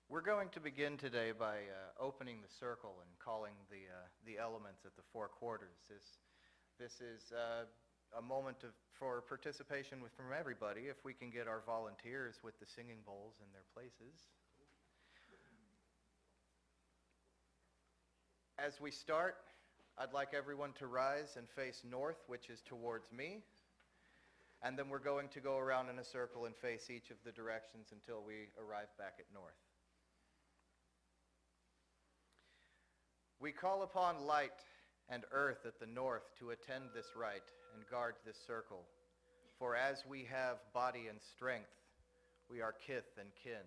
We're going to begin today by opening the circle and calling the elements at the four quarters. This is a moment for participation from everybody, if we can get our volunteers with the singing bowls in their places. As we start, I'd like everyone to rise and face north, which is towards me. And then we're going to go around in a circle and face each of the directions until we arrive back at north. We call upon light and earth at the north to attend this rite and guard this circle. For as we have body and strength, we are kith and kin.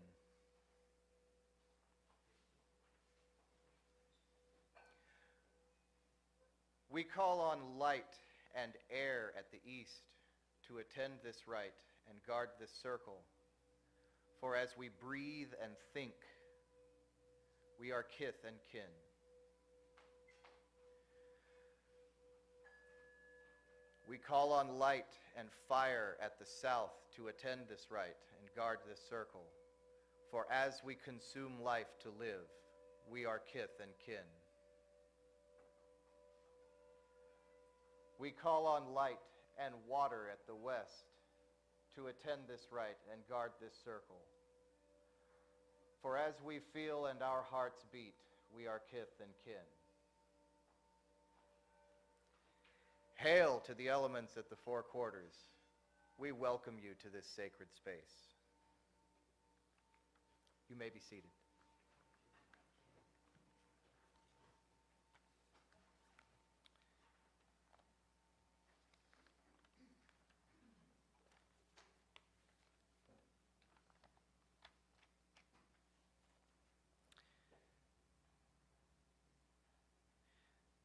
We call on light and air at the east to attend this rite and guard this circle. For as we breathe and think, we are kith and kin. We call on light and fire at the south to attend this rite and guard this circle. For as we consume life to live, we are kith and kin. We call on light and water at the west to attend this rite and guard this circle. For as we feel and our hearts beat, we are kith and kin. Hail to the elements at the four quarters. We welcome you to this sacred space. You may be seated.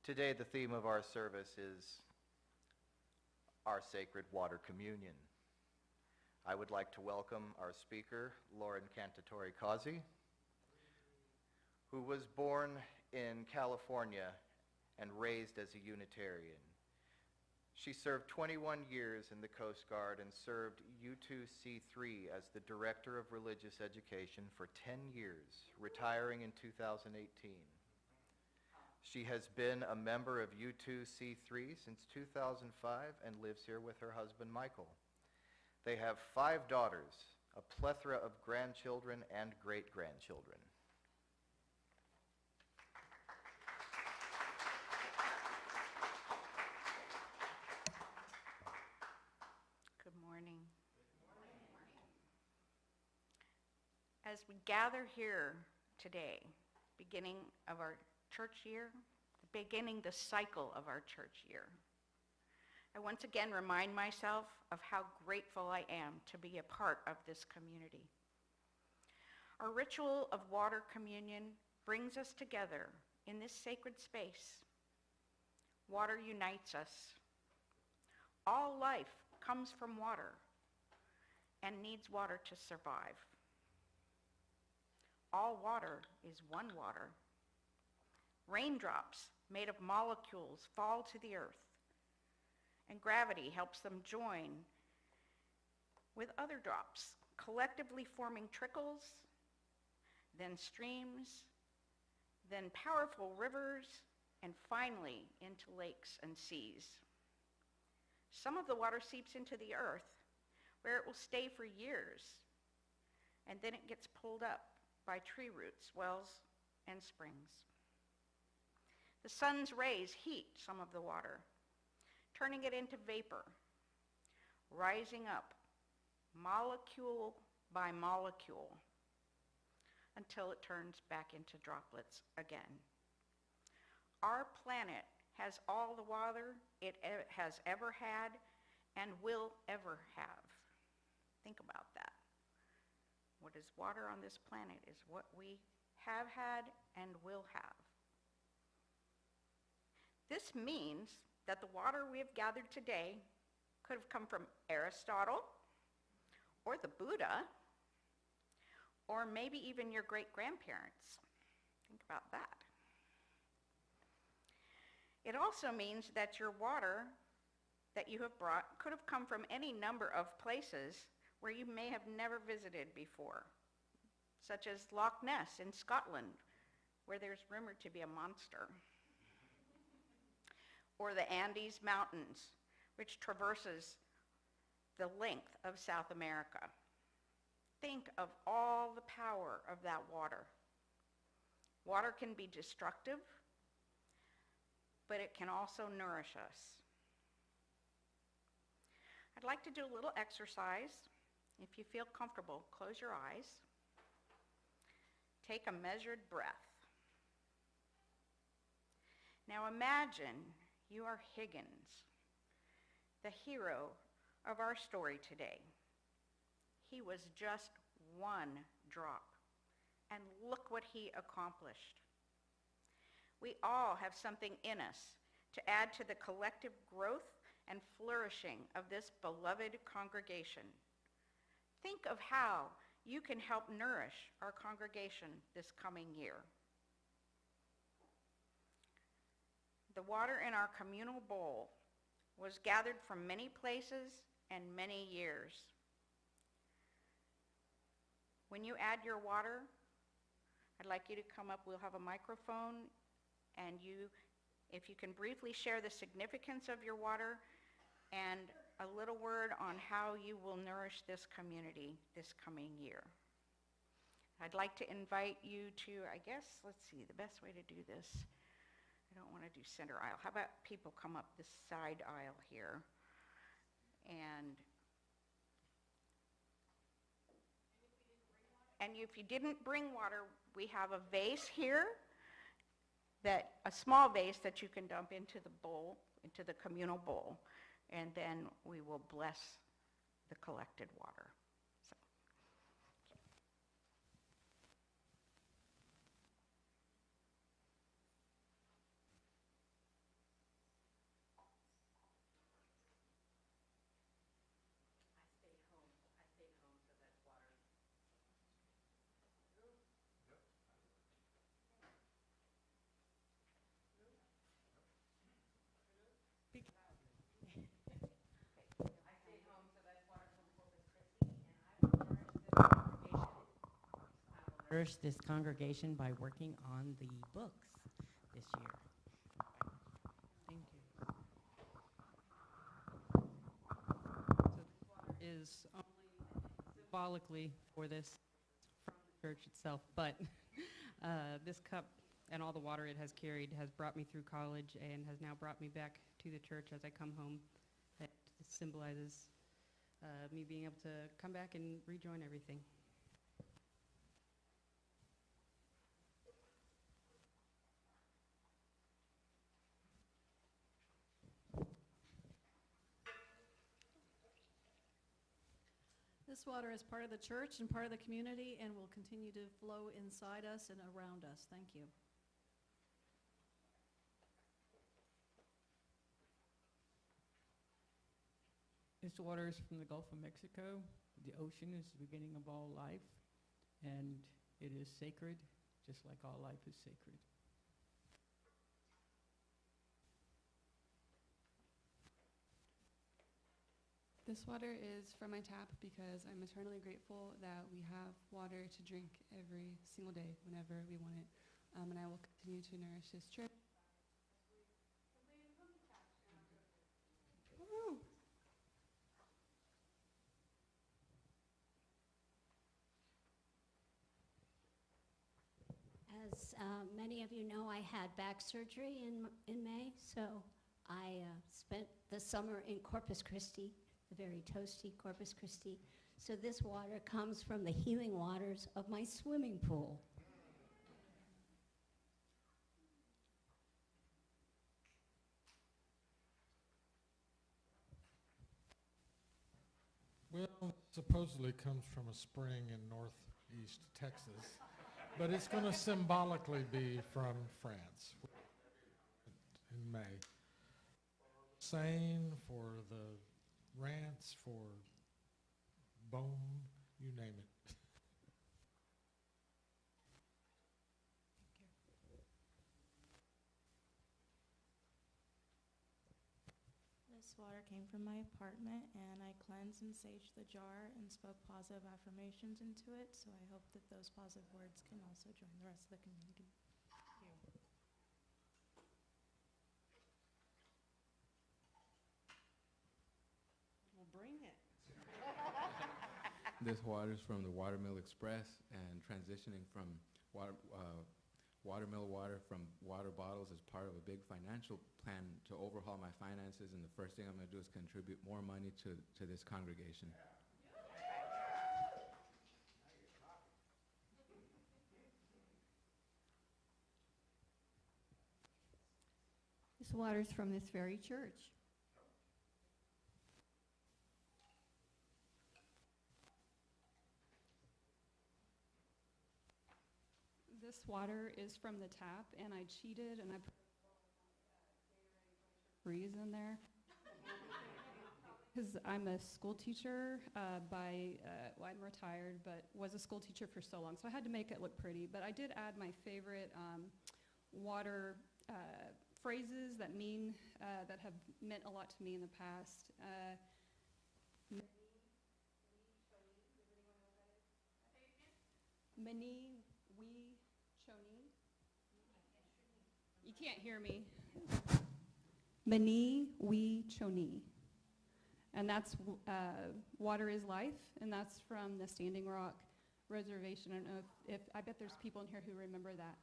Today the theme of our service is our sacred water communion. I would like to welcome our speaker, Lauren Cantatore-Causey, who was born in California and raised as a Unitarian. She served 21 years in the Coast Guard and served U2C3 as the Director of Religious Education for 10 years, retiring in 2018. She has been a member of U2C3 since 2005 and lives here with her husband, Michael. They have 5 daughters, a plethora of grandchildren and great-grandchildren. Good morning. As we gather here today, beginning of our church year, beginning the cycle of our church year, I once again remind myself of how grateful I am to be a part of this community. Our ritual of water communion brings us together in this sacred space. Water unites us. All life comes from water and needs water to survive. All water is one water. Raindrops made of molecules fall to the earth, and gravity helps them join with other drops, collectively forming trickles, then streams, then powerful rivers, and finally into lakes and seas. Some of the water seeps into the earth, where it will stay for years, and then it gets pulled up by tree roots, wells, and springs. The sun's rays heat some of the water, turning it into vapor, rising up molecule by molecule until it turns back into droplets again. Our planet has all the water it has ever had and will ever have. Think about that. What is water on this planet is what we have had and will have. This means that the water we have gathered today could have come from Aristotle, or the Buddha, or maybe even your great-grandparents. Think about that. It also means that your water that you have brought could have come from any number of places where you may have never visited before. such as Loch Ness in Scotland, where there's rumored to be a monster, or the Andes Mountains, which traverses the length of South America. Think of all the power of that water. Water can be destructive, but it can also nourish us. I'd like to do a little exercise. If you feel comfortable, close your eyes. Take a measured breath. Now imagine you are Higgins, the hero of our story today. He was just one drop, and look what he accomplished. We all have something in us to add to the collective growth and flourishing of this beloved congregation. Think of how you can help nourish our congregation this coming year. The water in our communal bowl was gathered from many places and many years. When you add your water, I'd like you to come up. We'll have a microphone, and if you can briefly share the significance of your water and a little word on how you will nourish this community this coming year. I'd like to invite you to, let's see, the best way to do this. I don't want to do center aisle. How about people come up this side aisle here? And if you didn't bring water, we have a vase here, a small vase that you can dump into the bowl, into the communal bowl, and then we will bless the collected water. So, nourish this congregation by working on the books this year. Thank you. So this water is only symbolically for this from the church itself, but this cup and all the water it has carried has brought me through college and has now brought me back to the church as I come home. It symbolizes me being able to come back and rejoin everything. This water is part of the church and part of the community and will continue to flow inside us and around us. Thank you. This water is from the Gulf of Mexico. The ocean is the beginning of all life, and it is sacred, just like all life is sacred. This water is from my tap because I'm eternally grateful that we have water to drink every single day whenever we want it. And I will continue to nourish this church. Woo! As many of you know, I had back surgery in May, so I spent the summer in Corpus Christi, the very toasty Corpus Christi. So this water comes from the healing waters of my swimming pool. Well, supposedly comes from a spring in northeast Texas, but it's going to symbolically be from France in May. Seine, for the rants, for bone, you name it. The This water came from my apartment, and I cleansed and saged the jar and spoke positive affirmations into it, so I hope that those positive words can also join the rest of the community. Well, bring it. This water is from the Watermill Express, and transitioning from watermill water from water bottles is part of a big financial plan to overhaul my finances, and the first thing I'm going to do is contribute more money to this congregation. This water's from this very church. This water is from the tap, and I cheated, and I put freeze in there. Because I'm a school teacher well, I'm retired, but was a school teacher for so long, so I had to make it look pretty. But I did add my favorite water phrases that have meant a lot to me in the past. Mani, we, choni. You can't hear me. Mani, we, choni. And that's water is life, and that's from the Standing Rock Reservation. I don't know if I bet there's people in here who remember that.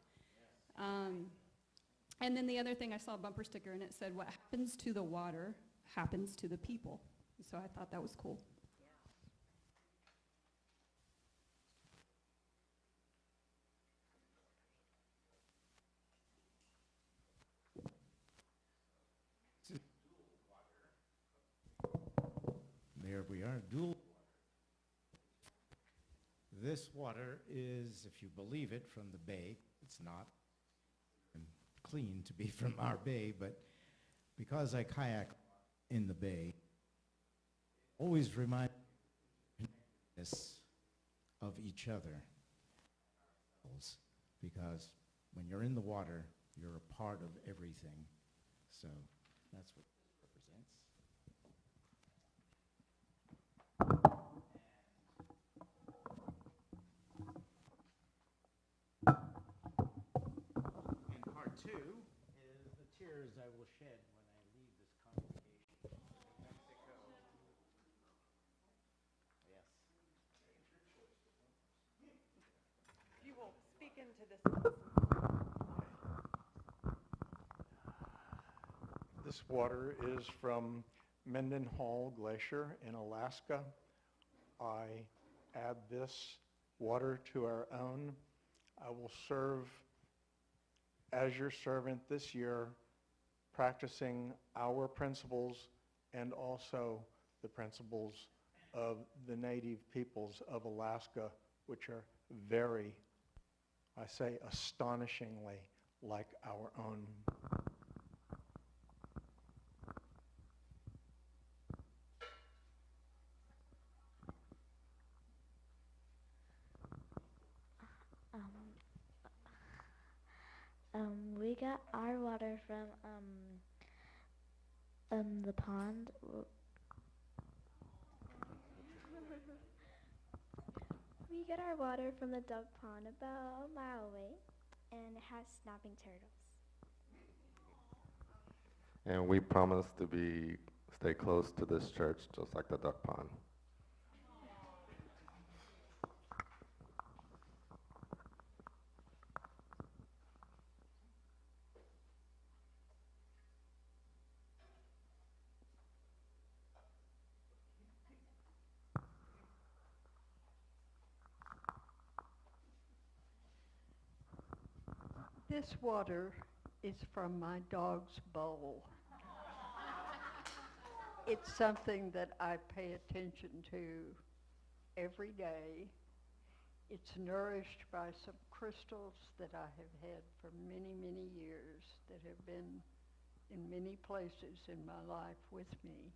And then the other thing, I saw a bumper sticker, and it said, "What happens to the water happens to the people." So I thought that was cool. There we are, dual. This water is, if you believe it, from the bay. It's not clean to be from our bay, but because I kayak in the bay, always remind us of each other. Because when you're in the water, you're a part of everything. So that's what this represents. And part two is the tears I will shed when I leave this congregation. Mexico. Yes. You will speak into this. This water is from Mendenhall Glacier in Alaska. I add this water to our own. I will serve as your servant this year, practicing our principles and also the principles of the native peoples of Alaska, which are very, I say, astonishingly like our own. We got our water from the pond. We get our water from the duck pond about a mile away, and it has snapping turtles. And we promise to stay close to this church, just like the duck pond. This water is from my dog's bowl. It's something that I pay attention to every day. It's nourished by some crystals that I have had for many, many years that have been in many places in my life with me.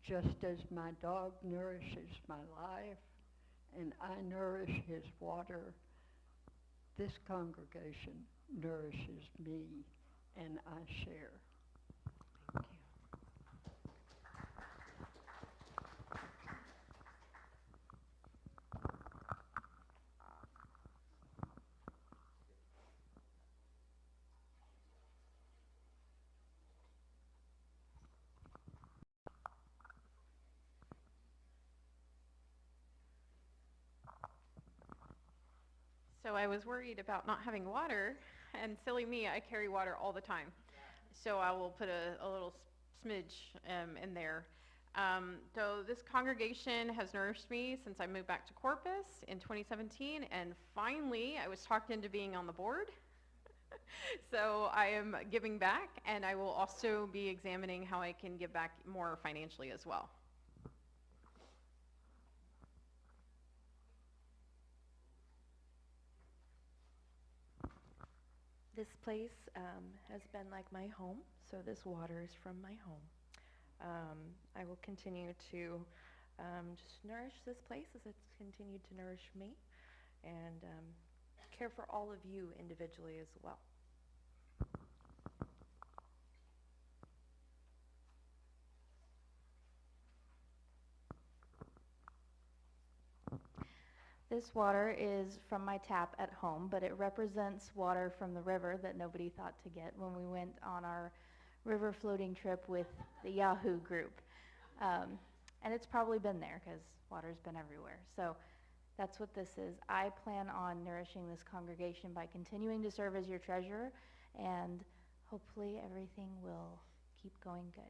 Just as my dog nourishes my life and I nourish his water, this congregation nourishes me and I share. Thank you. So I was worried about not having water, and silly me, I carry water all the time. So I will put a little smidge in there. So this congregation has nourished me since I moved back to Corpus in 2017, and finally I was talked into being on the board. So I am giving back, and I will also be examining how I can give back more financially as well. This place has been like my home, so this water is from my home. I will continue to just nourish this place as it's continued to nourish me, and care for all of you individually as well. This water is from my tap at home, but it represents water from the river that nobody thought to get when we went on our river floating trip with the Yahoo group. And it's probably been there because water's been everywhere. So that's what this is. I plan on nourishing this congregation by continuing to serve as your treasurer, and hopefully everything will keep going good.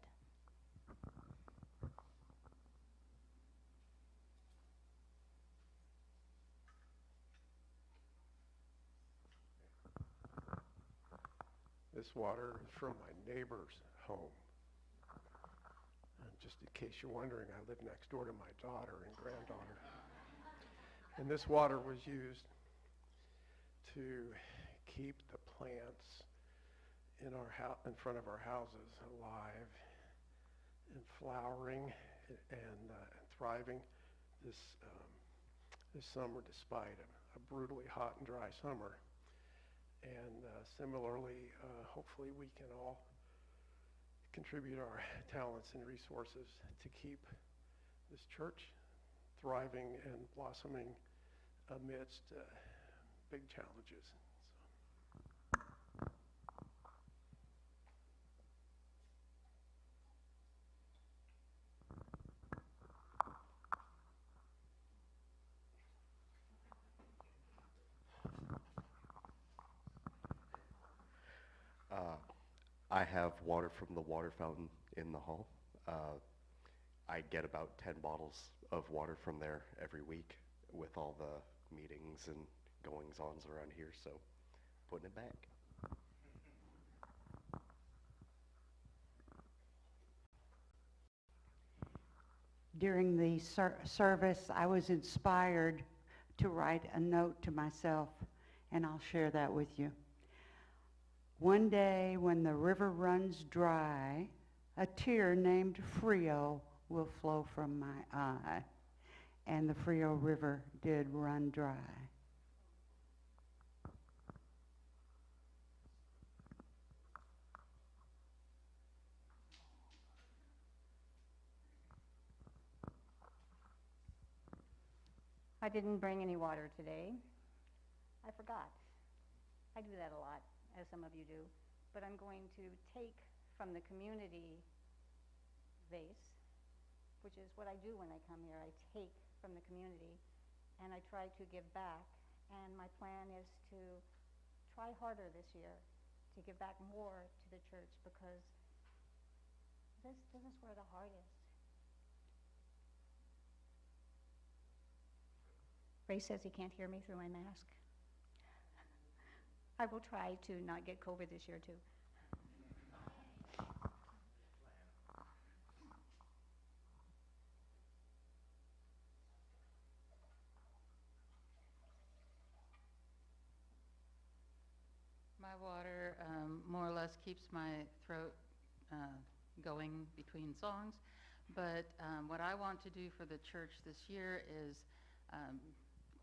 This water is from my neighbor's home. And just in case you're wondering, I live next door to my daughter and granddaughter. And this water was used to keep the plants in front of our houses alive and flowering and thriving this summer, despite a brutally hot and dry summer. And similarly, hopefully we can all contribute our talents and resources to keep this church thriving and blossoming amidst big challenges. I have water from the water fountain in the hall. I get about 10 bottles of water from there every week with all the meetings and goings-ons around here, so putting it back. During the service, I was inspired to write a note to myself, and I'll share that with you. One day when the river runs dry, a tear named Frio will flow from my eye. And the Frio River did run dry. I didn't bring any water today. I forgot. I do that a lot, as some of you do. But I'm going to take from the community vase, which is what I do when I come here. I take from the community and I try to give back. And my plan is to try harder this year to give back more to the church, because this is where the heart is. Ray says he can't hear me through my mask. I will try to not get COVID this year, too. My water more or less keeps my throat going between songs. But what I want to do for the church this year is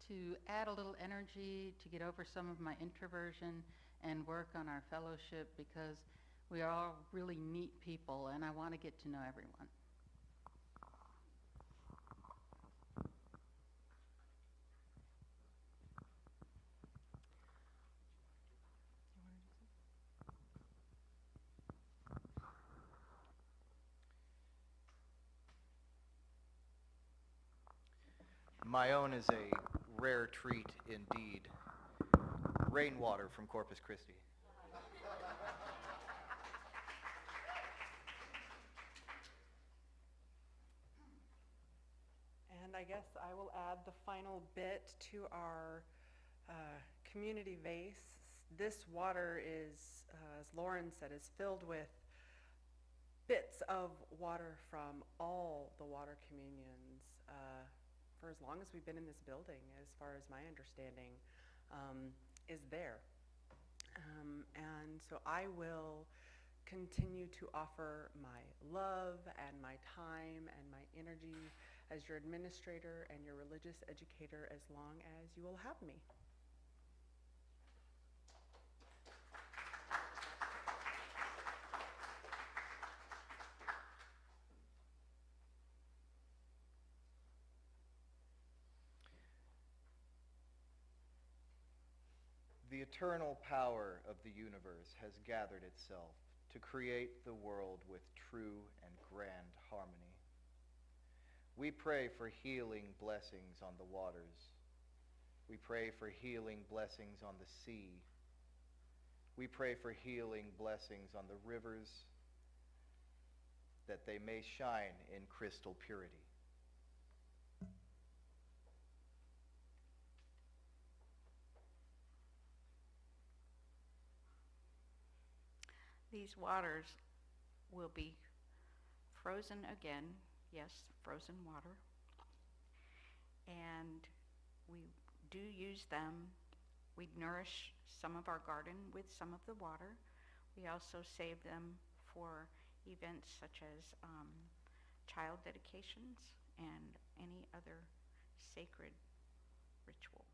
to add a little energy, to get over some of my introversion, and work on our fellowship, because we are all really neat people, and I want to get to know everyone. My own is a rare treat indeed. Rainwater from Corpus Christi. And I guess I will add the final bit to our community vase. This water is, as Lauren said, is filled with bits of water from all the water communions for as long as we've been in this building, as far as my understanding, is there. And so I will continue to offer my love and my time and my energy as your administrator and your religious educator as long as you will have me. The eternal power of the universe has gathered itself to create the world with true and grand harmony. We pray for healing blessings on the waters. We pray for healing blessings on the sea. We pray for healing blessings on the rivers, that they may shine in crystal purity. These waters will be frozen again, yes, frozen water. And we do use them. We nourish some of our garden with some of the water. We also save them for events such as child dedications and any other sacred ritual.